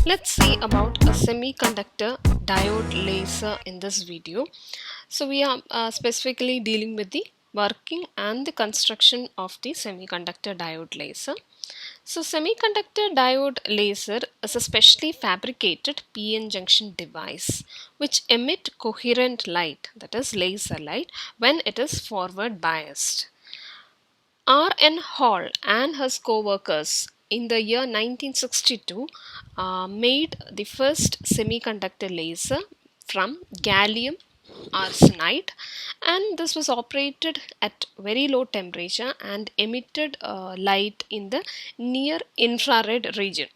Let's see about a semiconductor diode laser in this video. So we are specifically dealing with the working and the construction of the semiconductor diode laser. So semiconductor diode laser is a specially fabricated PN junction device which emit coherent light, that is laser light, when it is forward biased. R. N. Hall and his co-workers in the year 1962 made the first semiconductor laser from gallium arsenide, and this was operated at very low temperature and emitted light in the near infrared region.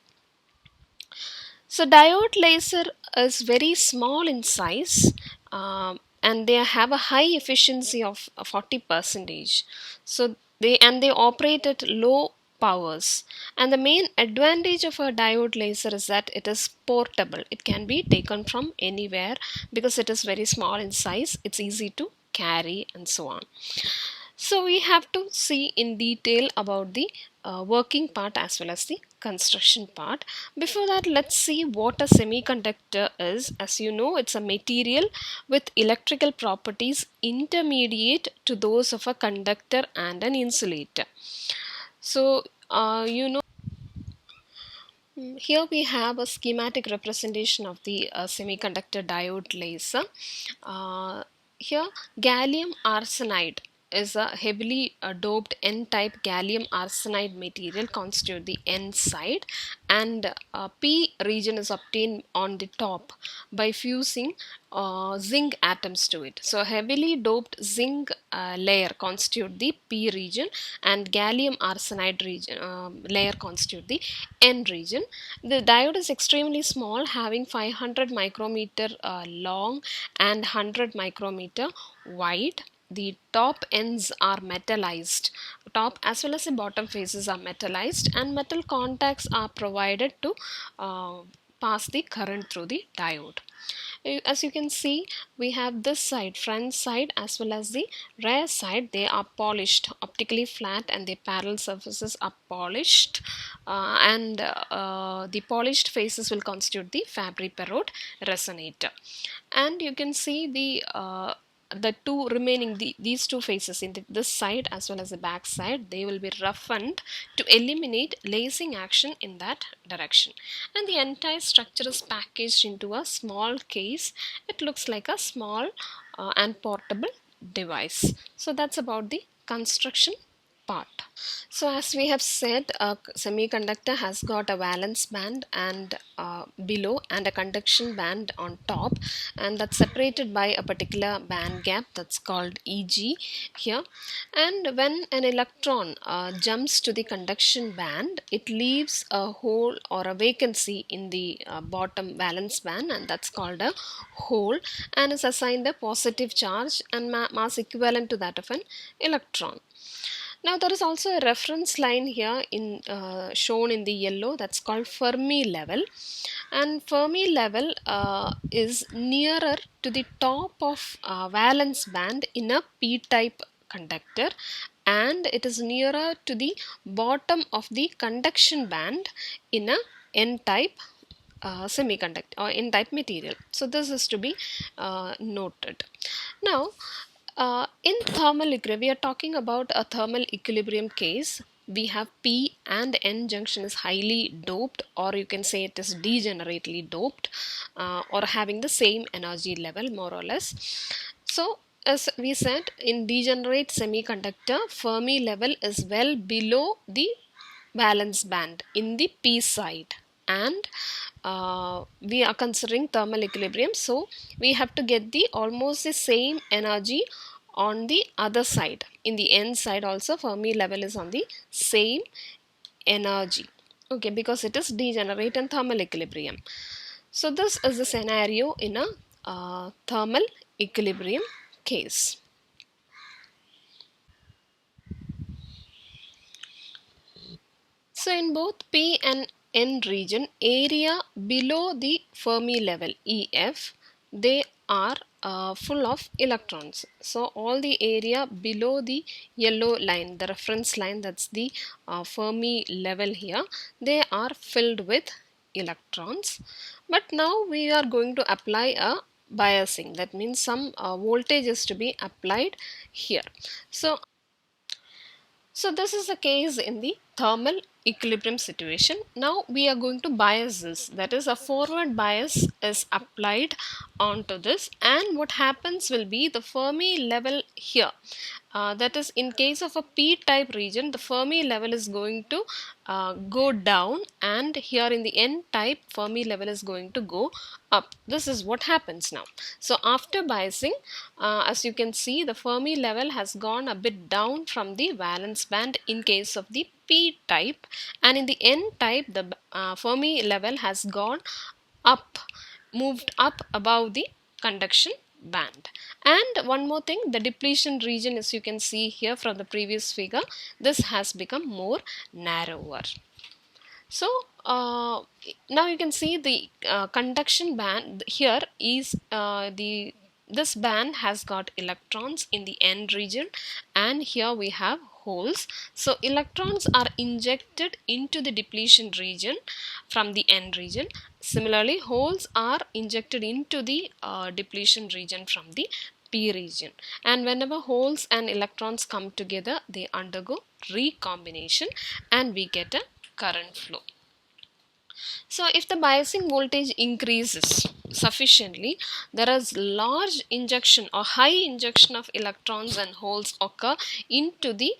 So diode laser is very small in size, and they have a high efficiency of 40 percentage. So they operate at low powers, and the main advantage of a diode laser is that it is portable. It can be taken from anywhere because it is very small in size. It's easy to carry and so on. So we have to see in detail about the working part as well as the construction part. Before that, let's see what a semiconductor is. As you know, it's a material with electrical properties intermediate to those of a conductor and an insulator. So here we have a schematic representation of the semiconductor diode laser. Here, gallium arsenide is a heavily doped N-type gallium arsenide material constitute the N side, and P region is obtained on the top by fusing zinc atoms to it. So heavily doped zinc layer constitute the P region, and gallium arsenide region layer constitute the N region. The diode is extremely small, having 500 micrometer long and 100 micrometer wide. The top ends are metallized. Top as well as the bottom faces are metallized, and metal contacts are provided to pass the current through the diode. As you can see, we have this side, front side, as well as the rear side. They are polished, optically flat, and the parallel surfaces are polished, and the polished faces will constitute the Fabry-Perot resonator. And you can see the two remaining these two faces in this side as well as the back side, they will be roughened to eliminate lacing action in that direction, and the entire structure is packaged into a small case. It looks like a small and portable device. So that's about the construction part. So as we have said, a semiconductor has got a valence band and below, and a conduction band on top, and that's separated by a particular band gap that's called Eg here. And when an electron jumps to the conduction band, it leaves a hole or a vacancy in the bottom valence band, and that's called a hole, and is assigned a positive charge and mass equivalent to that of an electron. Now there is also a reference line here in shown in the yellow, that's called Fermi level, and Fermi level is nearer to the top of valence band in a p-type conductor, and it is nearer to the bottom of the conduction band in a n-type semiconductor or n-type material. So this is to be noted. Now in thermal equilibrium, we are talking about a thermal equilibrium case. We have P and N junction is highly doped, or you can say it is degenerately doped, or having the same energy level more or less. So as we said, in degenerate semiconductor, Fermi level is well below the valence band in the P side, and we are considering thermal equilibrium, so we have to get the almost the same energy on the other side. In the N side also, Fermi level is on the same energy, okay, because it is degenerate and thermal equilibrium. So this is the scenario in a thermal equilibrium case. So in both P and N region, area below the Fermi level EF, they are full of electrons. So all the area below the yellow line, the reference line, that's the Fermi level here, they are filled with electrons. But now we are going to apply a biasing, that means some voltage is to be applied here. So this is the case in the thermal equilibrium situation. Now we are going to bias this, that is a forward bias is applied onto this, and what happens will be the Fermi level here, that is in case of a p-type region, the Fermi level is going to go down, and here in the n-type Fermi level is going to go up. This is what happens now. So after biasing, as you can see, the Fermi level has gone a bit down from the valence band in case of the p-type, and in the n-type the Fermi level has gone up, moved up above the conduction band. And one more thing, the depletion region, as you can see here from the previous figure, this has become more narrower. So now you can see the conduction band here is this band has got electrons in the n region, and here we have holes. So electrons are injected into the depletion region from the n region. Similarly, holes are injected into the depletion region from the p region, and whenever holes and electrons come together, they undergo recombination and we get a current flow. So if the biasing voltage increases sufficiently, there is large injection or high injection of electrons and holes occur into the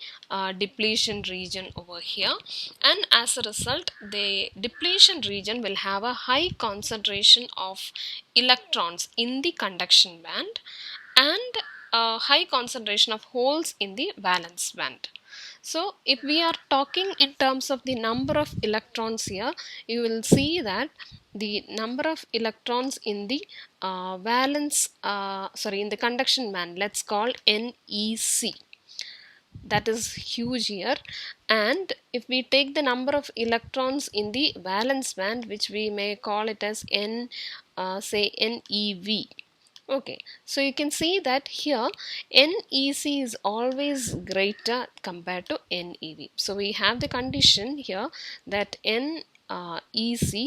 depletion region over here, and as a result the depletion region will have a high concentration of electrons in the conduction band and a high concentration of holes in the valence band. So if we are talking in terms of the number of electrons here, you will see that the number of electrons in the in the conduction band, let's call NEC, that is huge here. And if we take the number of electrons in the valence band, which we may call it as NEV. Okay, so you can see that here NEC is always greater compared to NEV. So we have the condition here that NEC,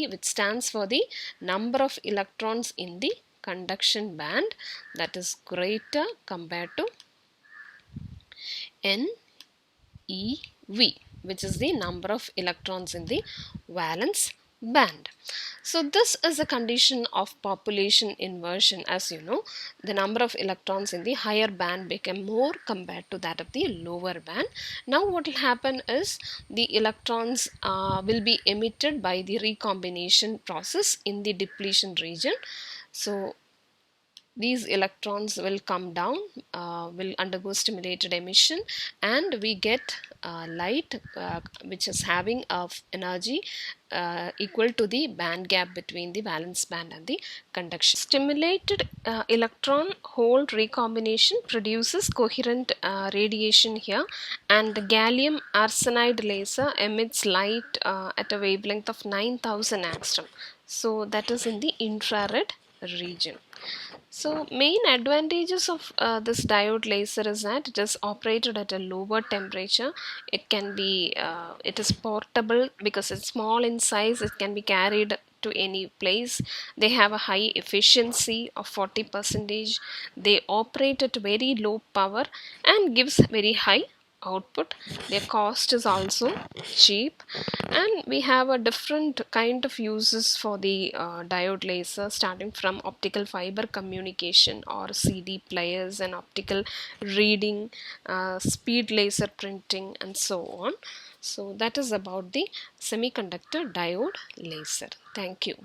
which stands for the number of electrons in the conduction band, that is greater compared to NEV, which is the number of electrons in the valence band. So this is a condition of population inversion. As you know, the number of electrons in the higher band become more compared to that of the lower band. Now what will happen is the electrons will be emitted by the recombination process in the depletion region. So these electrons will come down, will undergo stimulated emission, and we get light which is having of energy equal to the band gap between the valence band and the conduction. Stimulated electron hole recombination produces coherent radiation here, and the gallium arsenide laser emits light at a wavelength of 9000 angstrom. So that is in the infrared region. So main advantages of this diode laser is that it is operated at a lower temperature. It can be, it is portable because it's small in size. It can be carried to any place. They have a high efficiency of 40%. They operate at very low power and gives very high output. Their cost is also cheap, and we have a different kind of uses for the diode laser, starting from optical fiber communication or CD players and optical reading, speed laser printing, and so on. So that is about the semiconductor diode laser. Thank you.